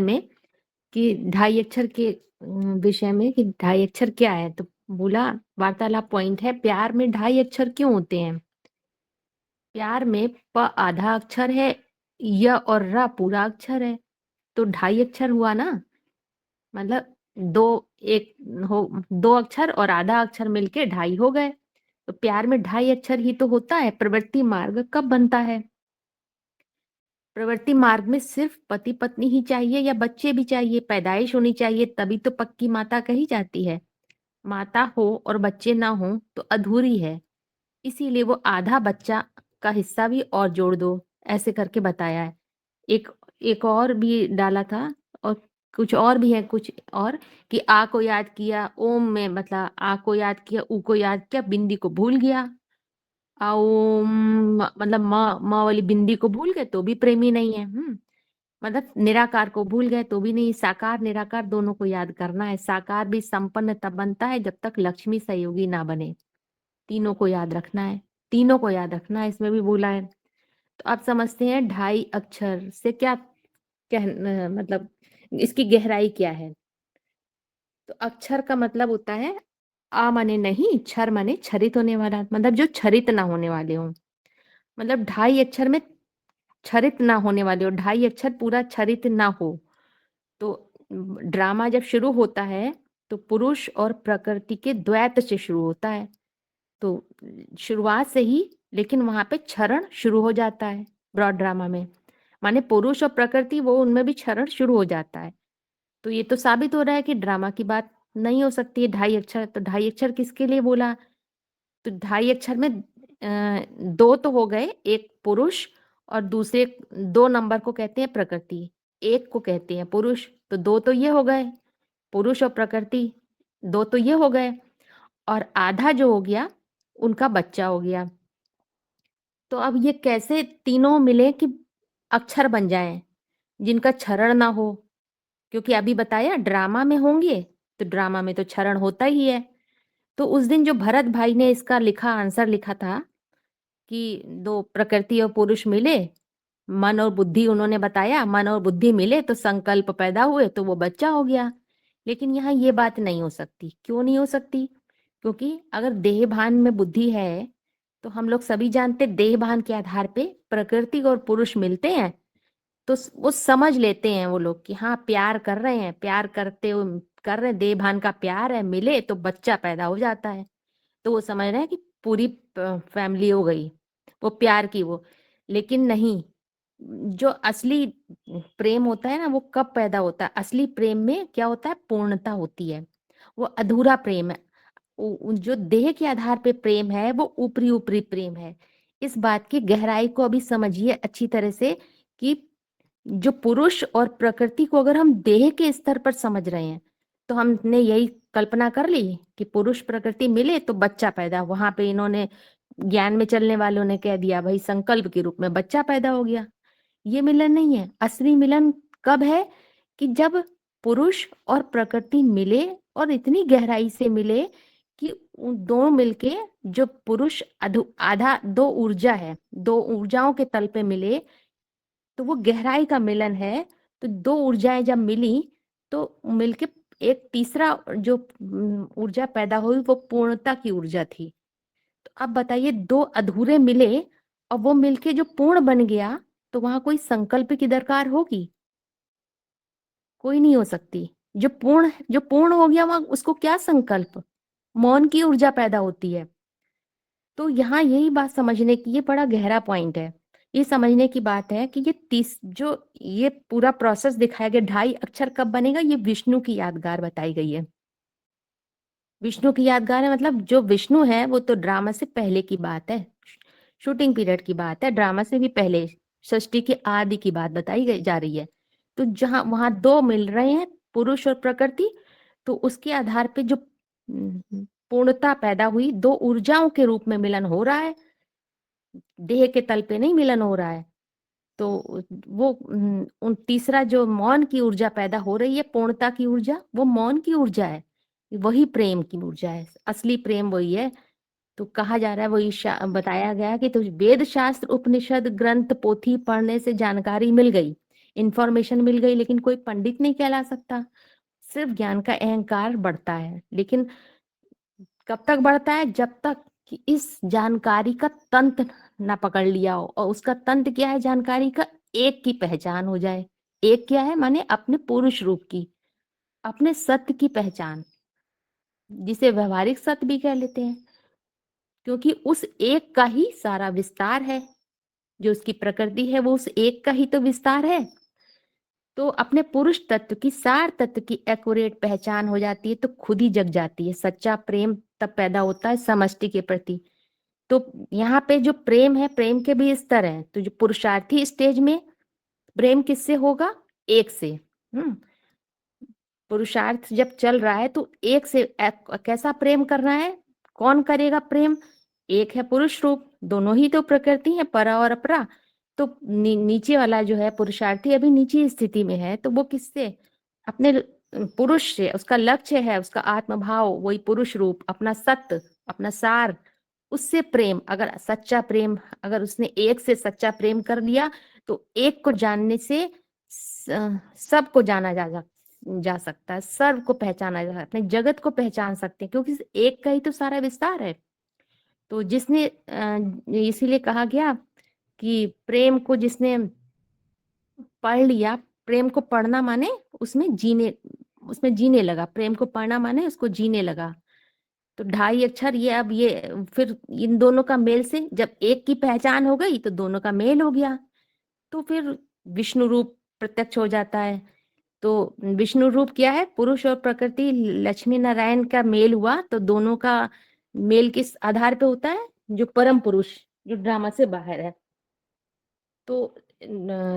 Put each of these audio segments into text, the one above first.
में कि ढाई अक्षर के विषय में कि ढाई अक्षर क्या है। तो बोला वार्तालाप पॉइंट है, प्यार में ढाई अक्षर क्यों होते हैं। प्यार में प आधा अक्षर है, य और र पूरा अक्षर है, तो ढाई अक्षर हुआ ना। मतलब दो एक हो, दो अक्षर और आधा अक्षर मिलके ढाई हो गए। तो प्यार में ढाई अक्षर ही तो होता है। प्रवृत्ति मार्ग कब बनता है। प्रवृत्ति मार्ग में सिर्फ पति पत्नी ही चाहिए या बच्चे भी चाहिए, पैदाइश होनी चाहिए, तभी तो पक्की माता कही जाती है। माता हो और बच्चे ना हो तो अधूरी है। इसीलिए वो आधा बच्चा का हिस्सा भी और जोड़ दो, ऐसे करके बताया है। एक एक और भी डाला था, और कुछ और भी है, कुछ और कि आ को याद किया, ओम में मतलब आ को याद किया, ऊ को याद किया, बिंदी को भूल गया। ओम मतलब म वाली बिंदी को भूल गए तो भी प्रेमी नहीं है। मतलब निराकार को भूल गए तो भी नहीं। साकार निराकार दोनों को याद करना है। साकार भी संपन्न तब बनता है जब तक लक्ष्मी सहयोगी ना बने। तीनों को याद रखना है, तीनों को याद रखना है, इसमें भी बोला है। तो आप समझते हैं ढाई अक्षर से क्या मतलब इसकी गहराई क्या है। तो अक्षर का मतलब होता है आ माने नहीं, क्षर माने क्षरित होने वाला, मतलब जो क्षरित ना होने वाले हो। मतलब ढाई अक्षर में क्षरित ना होने वाले हो, ढाई अक्षर पूरा क्षरित ना हो। तो ड्रामा जब शुरू होता है तो पुरुष और प्रकृति के द्वैत से शुरू होता है। तो शुरुआत से ही लेकिन वहां पे क्षरण शुरू हो जाता है ब्रॉड ड्रामा में। माने पुरुष और प्रकृति वो उनमें भी क्षरण शुरू हो जाता है। तो ये तो साबित हो रहा है कि ड्रामा की बात नहीं हो सकती है ढाई अक्षर। तो ढाई अक्षर किसके लिए बोला। तो ढाई अक्षर में दो तो हो गए, एक पुरुष और दूसरे दो नंबर को कहते हैं प्रकृति, एक को कहते हैं पुरुष। तो दो तो ये हो गए, पुरुष और प्रकृति, दो तो ये हो गए। और आधा जो हो गया उनका बच्चा हो गया। तो अब ये कैसे तीनों मिले कि अक्षर बन जाएं जिनका क्षरण ना हो। क्योंकि अभी बताया ड्रामा में होंगे, तो ड्रामा में तो क्षरण होता ही है। तो उस दिन जो भरत भाई ने इसका लिखा आंसर लिखा था कि दो प्रकृति और पुरुष मिले, मन और बुद्धि, उन्होंने बताया मन और बुद्धि मिले तो संकल्प पैदा हुए तो वो बच्चा हो गया। लेकिन यहाँ ये बात नहीं हो सकती। क्यों नहीं हो सकती। क्योंकि अगर देह भान में बुद्धि है तो हम लोग सभी जानते देह भान के आधार पे प्रकृति और पुरुष मिलते हैं। तो वो समझ लेते हैं वो लोग कि हाँ प्यार कर रहे हैं, प्यार कर रहे हैं, देह भान का प्यार है, मिले तो बच्चा पैदा हो जाता है। तो वो समझ रहे हैं कि पूरी फैमिली हो गई वो प्यार की वो। लेकिन नहीं, जो असली प्रेम होता है ना वो कब पैदा होता है। असली प्रेम में क्या होता है, पूर्णता होती है। वो अधूरा प्रेम है। जो देह के आधार पे प्रेम है वो ऊपरी ऊपरी प्रेम है। इस बात की गहराई को अभी समझिए अच्छी तरह से कि जो पुरुष और प्रकृति को अगर हम देह के स्तर पर समझ रहे हैं तो हमने यही कल्पना कर ली कि पुरुष प्रकृति मिले तो बच्चा पैदा। वहां पे इन्होंने ज्ञान में चलने वालों ने कह दिया भाई संकल्प के रूप में बच्चा पैदा हो गया। ये मिलन नहीं है। असली मिलन कब है कि जब पुरुष और प्रकृति मिले और इतनी गहराई से मिले कि उन दोनों मिलके, जो पुरुष आधा दो ऊर्जा है, दो ऊर्जाओं के तल पे मिले तो वो गहराई का मिलन है। तो दो ऊर्जाएं जब मिली तो मिलके एक तीसरा जो ऊर्जा पैदा हुई वो पूर्णता की ऊर्जा थी। तो अब बताइए दो अधूरे मिले और वो मिलके जो पूर्ण बन गया, तो वहां कोई संकल्प की दरकार होगी। कोई नहीं हो सकती। जो पूर्ण हो गया वहां उसको क्या संकल्प, मौन की ऊर्जा पैदा होती है। तो यहाँ यही बात समझने की, ये बड़ा गहरा पॉइंट है। ये समझने की बात है कि ये पूरा प्रोसेस दिखाया गया ढाई अक्षर कब बनेगा। ये विष्णु की यादगार बताई गई है। विष्णु की यादगार है मतलब जो विष्णु है वो तो ड्रामा से पहले की बात है, शूटिंग पीरियड की बात है, ड्रामा से भी पहले सृष्टि की आदि की बात बताई गई जा रही है। तो जहां वहां दो मिल रहे हैं, पुरुष और प्रकृति, तो उसके आधार पे जो पूर्णता पैदा हुई, दो ऊर्जाओं के रूप में मिलन हो रहा है, देह के तल पे नहीं मिलन हो रहा है। तो वो उन तीसरा जो मौन की ऊर्जा पैदा हो रही है, पूर्णता की ऊर्जा, वो मौन की ऊर्जा है। वही प्रेम की ऊर्जा है, असली प्रेम वही है। तो कहा जा रहा है वही बताया गया कि तो वेद शास्त्र उपनिषद ग्रंथ पोथी पढ़ने से जानकारी मिल गई इंफॉर्मेशन मिल गई, लेकिन कोई पंडित नहीं कहला सकता। सिर्फ ज्ञान का अहंकार बढ़ता है, लेकिन कब तक बढ़ता है? जब तक कि इस जानकारी का तंत्र ना पकड़ लिया हो। और उसका तंत्र क्या है जानकारी का? एक की पहचान हो जाए। एक क्या है? माने अपने पुरुष रूप की, अपने सत्य की पहचान, जिसे व्यवहारिक सत्य भी कह लेते हैं, क्योंकि उस एक का ही सारा विस्तार है। जो उसकी प्रकृति है वो उस एक का ही तो विस्तार है। तो अपने पुरुष तत्व की, सार तत्व की एक्यूरेट पहचान हो जाती है तो खुद ही जग जाती है। सच्चा प्रेम तब पैदा होता है समष्टि के प्रति। तो यहाँ पे जो प्रेम है, प्रेम के भी स्तर हैं। तो जो पुरुषार्थी स्टेज में प्रेम किससे होगा? एक से। हम्म पुरुषार्थ जब चल रहा है तो एक से कैसा प्रेम करना है? कौन करेगा प्रेम? एक है पुरुष रूप, दोनों ही तो प्रकृति है, परा और अपरा। तो नीचे वाला जो है पुरुषार्थी अभी नीची स्थिति में है, तो वो किससे? अपने पुरुष से। उसका लक्ष्य है, उसका आत्मभाव, वही पुरुष रूप, अपना सत्य, अपना सार, उससे प्रेम। अगर सच्चा प्रेम, अगर उसने एक से सच्चा प्रेम कर लिया तो एक को जानने से सबको जाना जा सकता है, सर्व को पहचाना जा सकता है, अपने जगत को पहचान सकते हैं, क्योंकि एक का ही तो सारा विस्तार है। तो जिसने इसीलिए कहा गया कि प्रेम को जिसने पढ़ लिया, प्रेम को पढ़ना माने उसमें जीने लगा। प्रेम को पढ़ना माने उसको जीने लगा। तो ढाई अक्षर ये, अब ये फिर इन दोनों का मेल से जब एक की पहचान हो गई तो दोनों का मेल हो गया, तो फिर विष्णु रूप प्रत्यक्ष हो जाता है। तो विष्णु रूप क्या है? पुरुष और प्रकृति, लक्ष्मी नारायण का मेल हुआ तो दोनों का मेल किस आधार पे होता है? जो परम पुरुष, जो ड्रामा से बाहर है। तो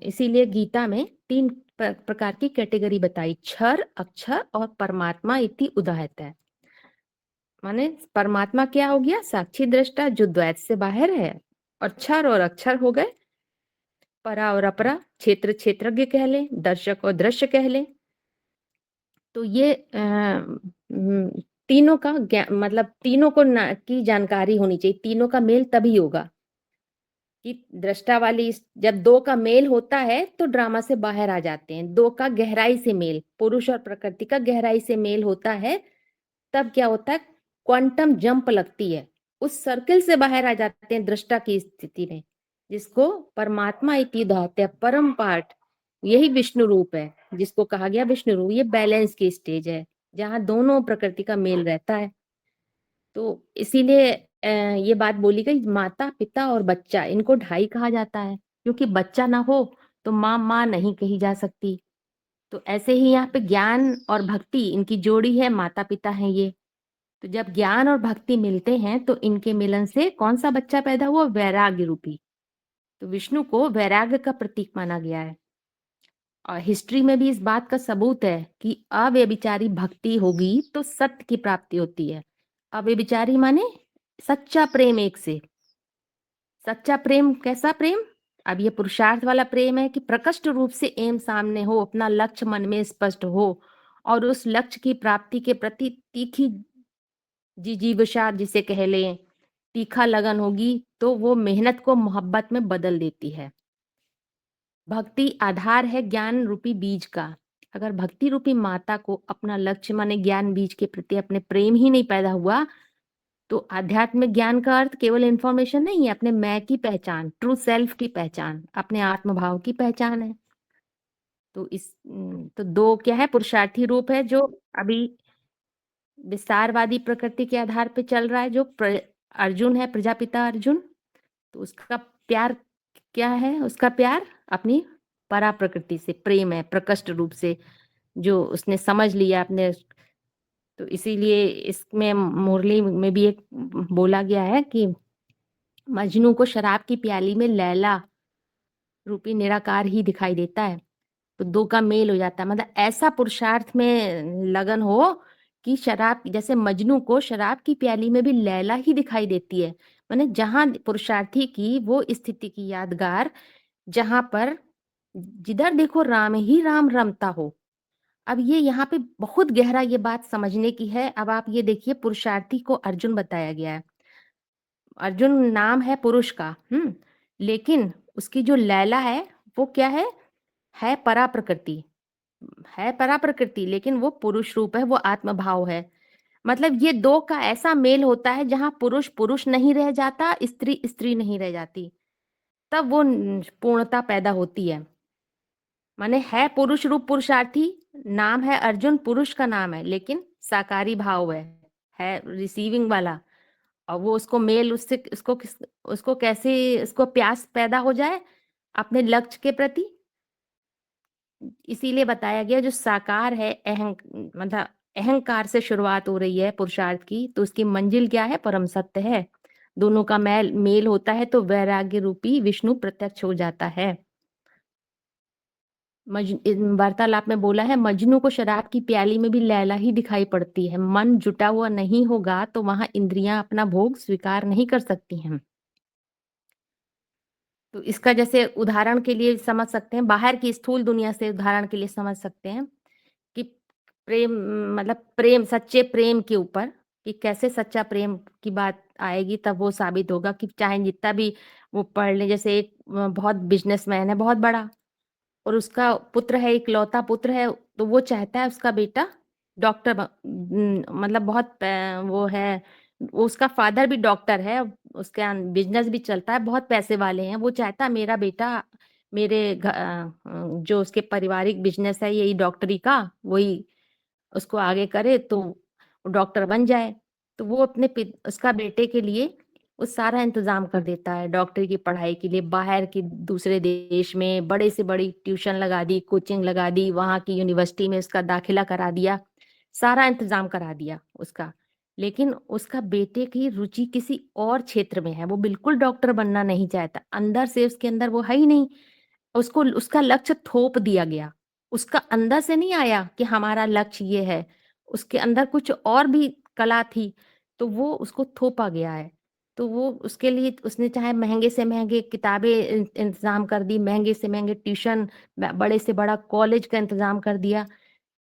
इसीलिए गीता में तीन प्रकार की कैटेगरी बताई: क्षर, अक्षर और परमात्मा इति उदाहरता है। माने परमात्मा क्या हो गया? साक्षी दृष्टा, जो द्वैत से बाहर है। और क्षर और अक्षर हो गए परा और अपरा, क्षेत्र क्षेत्रज्ञ कह ले, दर्शक और दृश्य कह ले। तो ये तीनों का मतलब तीनों को की जानकारी होनी चाहिए। तीनों का मेल तभी होगा कि दृष्टा वाली, जब दो का मेल होता है तो ड्रामा से बाहर आ जाते हैं। दो का गहराई से मेल, पुरुष और प्रकृति का गहराई से मेल होता है, तब क्या होता है? क्वांटम जंप लगती है, उस सर्किल से बाहर आ जाते हैं दृष्टा की स्थिति में, जिसको परमात्मा इति धात्य है, परम पार्ट। यही विष्णु रूप है, जिसको कहा गया विष्णु रूप। ये बैलेंस की स्टेज है जहां दोनों प्रकृति का मेल रहता है। तो इसीलिए ये बात बोली गई, माता पिता और बच्चा, इनको ढाई कहा जाता है, क्योंकि बच्चा ना हो तो माँ माँ नहीं कही जा सकती। तो ऐसे ही यहाँ पे ज्ञान और भक्ति, इनकी जोड़ी है, माता पिता हैं ये। तो जब ज्ञान और भक्ति मिलते हैं तो इनके मिलन से कौन सा बच्चा पैदा हुआ? वैराग्य रूपी। तो विष्णु को वैराग्य का प्रतीक माना गया है। और हिस्ट्री में भी इस बात का सबूत है कि अव्यभिचारी भक्ति होगी तो सत्य की प्राप्ति होती है। अव्यभिचारी माने सच्चा प्रेम एक से। सच्चा प्रेम कैसा प्रेम? अब ये पुरुषार्थ वाला प्रेम है कि प्रकट रूप से एम सामने हो, अपना लक्ष्य मन में स्पष्ट हो, और उस लक्ष्य की प्राप्ति के प्रति तीखी जिजीविषा जिसे कह लें, तीखा लगन होगी, तो वो मेहनत को मोहब्बत में बदल देती है। भक्ति आधार है ज्ञान रूपी बीज का। अगर भक्ति रूपी माता को अपना लक्ष्य माने ज्ञान बीज के प्रति अपने प्रेम ही नहीं पैदा हुआ, तो आध्यात्मिक ज्ञान का अर्थ केवल इंफॉर्मेशन नहीं है, अपने मैं की पहचान, ट्रू सेल्फ की पहचान, अपने आत्मभाव की पहचान है। तो तो दो क्या है? पुरुषार्थी रूप है जो अभी विस्तारवादी प्रकृति के आधार पे चल रहा है, जो अर्जुन है, प्रजापिता अर्जुन। तो उसका प्यार क्या है? उसका प्यार अपनी परा प्रकृति से प्रेम है, प्रकृष्ट रूप से, जो उसने समझ लिया अपने। तो इसीलिए इसमें मुरली में भी एक बोला गया है कि मजनू को शराब की प्याली में लैला रूपी निराकार ही दिखाई देता है। तो दो का मेल हो जाता है, मतलब ऐसा पुरुषार्थ में लगन हो कि शराब, जैसे मजनू को शराब की प्याली में भी लैला ही दिखाई देती है। माने जहां पुरुषार्थी की वो स्थिति की यादगार, जहां पर जिधर देखो राम ही राम रमता हो। अब ये यहाँ पे बहुत गहरा ये बात समझने की है। अब आप ये देखिए, पुरुषार्थी को अर्जुन बताया गया है। अर्जुन नाम है पुरुष का, लेकिन उसकी जो लैला है वो क्या है? है परा प्रकृति, है परा प्रकृति, लेकिन वो पुरुष रूप है, वो आत्मभाव है। मतलब ये दो का ऐसा मेल होता है जहां पुरुष पुरुष नहीं रह जाता, स्त्री स्त्री नहीं रह जाती, तब वो पूर्णता पैदा होती है। माने है पुरुष रूप पुरुषार्थी, नाम है अर्जुन, पुरुष का नाम है, लेकिन साकारी भाव है रिसीविंग वाला। और वो उसको मेल उससे उसको कैसे उसको प्यास पैदा हो जाए अपने लक्ष्य के प्रति। इसीलिए बताया गया जो साकार है मतलब अहंकार से शुरुआत हो रही है पुरुषार्थ की, तो उसकी मंजिल क्या है? परम सत्य है। दोनों का मेल मेल होता है तो वैराग्य रूपी विष्णु प्रत्यक्ष हो जाता है। वार्तालाप में बोला है, मजनू को शराब की प्याली में भी लैला ही दिखाई पड़ती है। मन जुटा हुआ नहीं होगा तो वहां इंद्रियां अपना भोग स्वीकार नहीं कर सकती हैं। तो इसका जैसे उदाहरण के लिए समझ सकते हैं, बाहर की स्थूल दुनिया से उदाहरण के लिए समझ सकते हैं कि प्रेम, मतलब प्रेम, सच्चे प्रेम के ऊपर, कि कैसे सच्चा प्रेम की बात आएगी तब वो साबित होगा कि चाहे जितना भी वो पढ़ ले। जैसे एक बहुत बिजनेसमैन है बहुत बड़ा, और उसका पुत्र है, इकलौता पुत्र है, तो वो चाहता है उसका बेटा डॉक्टर मतलब बहुत वो है, उसका फादर भी डॉक्टर है, उसका बिजनेस भी चलता है, बहुत पैसे वाले हैं। वो चाहता है मेरा बेटा जो उसके पारिवारिक बिजनेस है यही डॉक्टरी का, वही उसको आगे करे तो वो डॉक्टर बन जाए। तो वो अपने उसका बेटे के लिए वो सारा इंतजाम कर देता है डॉक्टरी की पढ़ाई के लिए। बाहर की दूसरे देश में बड़े से बड़ी ट्यूशन लगा दी, कोचिंग लगा दी, वहां की यूनिवर्सिटी में उसका दाखिला करा दिया, सारा इंतजाम करा दिया उसका। लेकिन उसका बेटे की रुचि किसी और क्षेत्र में है, वो बिल्कुल डॉक्टर बनना नहीं चाहता, अंदर से उसके अंदर वो है ही नहीं। उसको उसका लक्ष्य थोप दिया गया, उसका अंदर से नहीं आया कि हमारा लक्ष्य ये है, उसके अंदर कुछ और भी कला थी, तो वो उसको थोपा गया है। तो वो उसके लिए उसने चाहे महंगे से महंगे किताबें इंतजाम कर दी, महंगे से महंगे ट्यूशन, बड़े से बड़ा कॉलेज का इंतजाम कर दिया,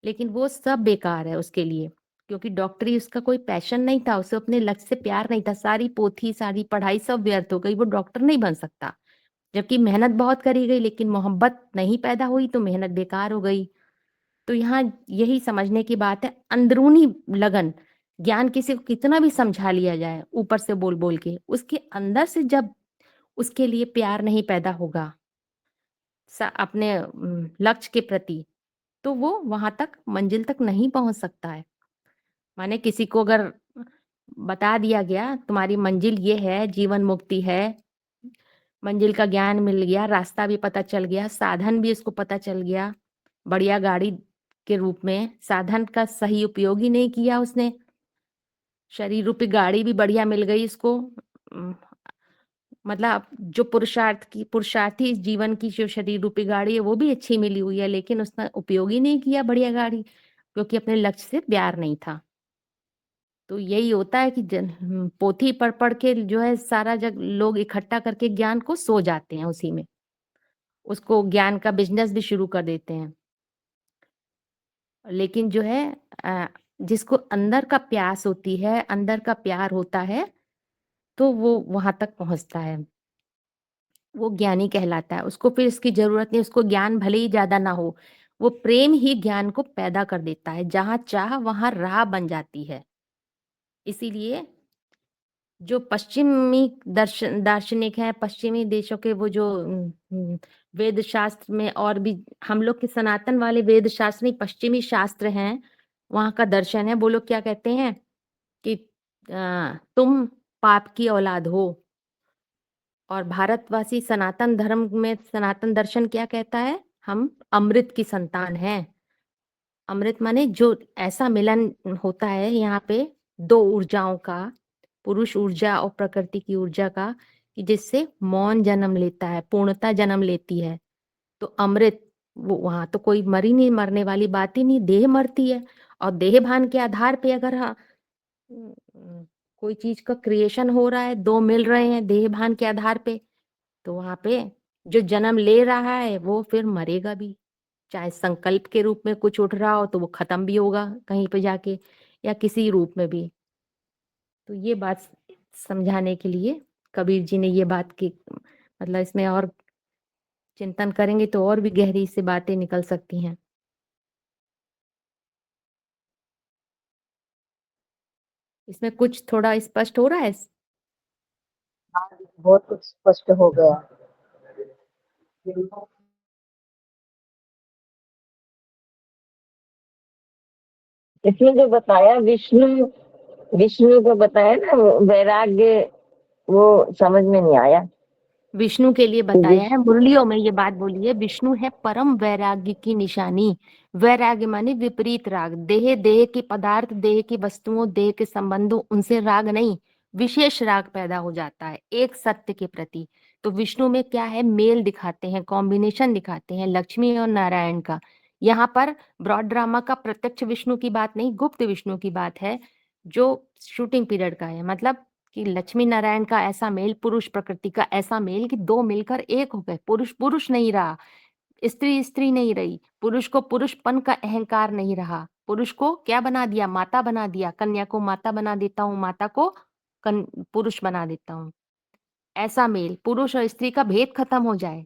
लेकिन वो सब बेकार है उसके लिए, क्योंकि डॉक्टरी उसका कोई पैशन नहीं था, उसे अपने लक्ष्य से प्यार नहीं था, सारी पोथी सारी पढ़ाई सब व्यर्थ हो गई, वो डॉक्टर नहीं बन सकता। जबकि मेहनत बहुत करी गई लेकिन मोहब्बत नहीं पैदा हुई तो मेहनत बेकार हो गई। तो यहाँ यही समझने की बात है, अंदरूनी लगन, ज्ञान किसी को कितना भी समझा लिया जाए ऊपर से बोल बोल के, उसके अंदर से जब उसके लिए प्यार नहीं पैदा होगा अपने लक्ष्य के प्रति, तो वो वहां तक मंजिल तक नहीं पहुंच सकता है। माने किसी को अगर बता दिया गया तुम्हारी मंजिल ये है, जीवन मुक्ति है, मंजिल का ज्ञान मिल गया, रास्ता भी पता चल गया, साधन भी उसको पता चल गया, बढ़िया गाड़ी के रूप में, साधन का सही उपयोग ही नहीं किया उसने, शरीर रूपी गाड़ी भी बढ़िया मिल गई इसको, मतलब जो पुरुषार्थी इस जीवन की जो शरीर रूपी गाड़ी है वो भी अच्छी मिली हुई है, लेकिन उसने उपयोग ही नहीं किया बढ़िया गाड़ी, क्योंकि अपने लक्ष्य से प्यार नहीं था। तो यही होता है कि पोथी पढ़ पढ़ के जो है सारा जग लोग इकट्ठा करके ज्ञान को सो जाते हैं उसी में, उसको ज्ञान का बिजनेस भी शुरू कर देते हैं। लेकिन जो है अ, जिसको अंदर का प्यास होती है, अंदर का प्यार होता है, तो वो वहां तक पहुंचता है, वो ज्ञानी कहलाता है। उसको फिर इसकी जरूरत नहीं, उसको ज्ञान भले ही ज्यादा ना हो, वो प्रेम ही ज्ञान को पैदा कर देता है, जहां चाह वहां राह बन जाती है। इसीलिए जो पश्चिमी दार्शनिक हैं, पश्चिमी देशों के वो जो वेद शास्त्र में, और भी हम लोग के सनातन वाले वेद शास्त्र नहीं, पश्चिमी शास्त्र हैं, वहां का दर्शन है, वो लोग क्या कहते हैं कि तुम पाप की औलाद हो। और भारतवासी सनातन धर्म में सनातन दर्शन क्या कहता है? हम अमृत की संतान हैं। अमृत माने जो ऐसा मिलन होता है यहाँ पे दो ऊर्जाओं का, पुरुष ऊर्जा और प्रकृति की ऊर्जा का, कि जिससे मौन जन्म लेता है, पूर्णता जन्म लेती है। तो अमृत, वो वहां तो कोई मरी नहीं, मरने वाली बात ही नहीं, देह मरती है। और देह भान के आधार पे अगर कोई चीज का क्रिएशन हो रहा है, दो मिल रहे हैं देह भान के आधार पे, तो वहां पे जो जन्म ले रहा है वो फिर मरेगा भी। चाहे संकल्प के रूप में कुछ उठ रहा हो तो वो खत्म भी होगा कहीं पे जाके, या किसी रूप में भी। तो ये बात समझाने के लिए कबीर जी ने ये बात की, मतलब इसमें और चिंतन करेंगे तो और भी गहरी से बातें निकल सकती हैं। इसमें कुछ थोड़ा स्पष्ट हो रहा है? हाँ, बहुत कुछ स्पष्ट हो गया। इसमें जो बताया विष्णु, विष्णु को बताया ना वैराग्य, वो समझ में नहीं आया। विष्णु के लिए बताया है, विष्णु मुरलियों में ये बात बोली है, विष्णु है परम वैराग्य की निशानी। वैराग्य माने विपरीत राग, देह देह के पदार्थ, देह की वस्तुओं, देह के संबंधों, उनसे राग नहीं, विशेष राग पैदा हो जाता है एक सत्य के प्रति। तो विष्णु में क्या है, मेल दिखाते हैं, कॉम्बिनेशन दिखाते हैं लक्ष्मी और नारायण का। यहाँ पर ब्रॉड ड्रामा का प्रत्यक्ष विष्णु की बात नहीं, गुप्त विष्णु की बात है, जो शूटिंग पीरियड का है। मतलब कि लक्ष्मी नारायण का ऐसा मेल, पुरुष प्रकृति का ऐसा मेल कि दो मिलकर एक हो गए। पुरुष पुरुष नहीं रहा, स्त्री स्त्री नहीं रही, पुरुष को पुरुषपन का अहंकार नहीं रहा, पुरुष को क्या बना दिया, माता बना दिया। कन्या को माता बना देता हूँ, माता को पुरुष बना देता हूँ। ऐसा मेल, पुरुष और स्त्री का भेद खत्म हो जाए,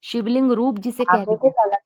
शिवलिंग रूप जिसे हाँ, कह बिल्कुल दिया।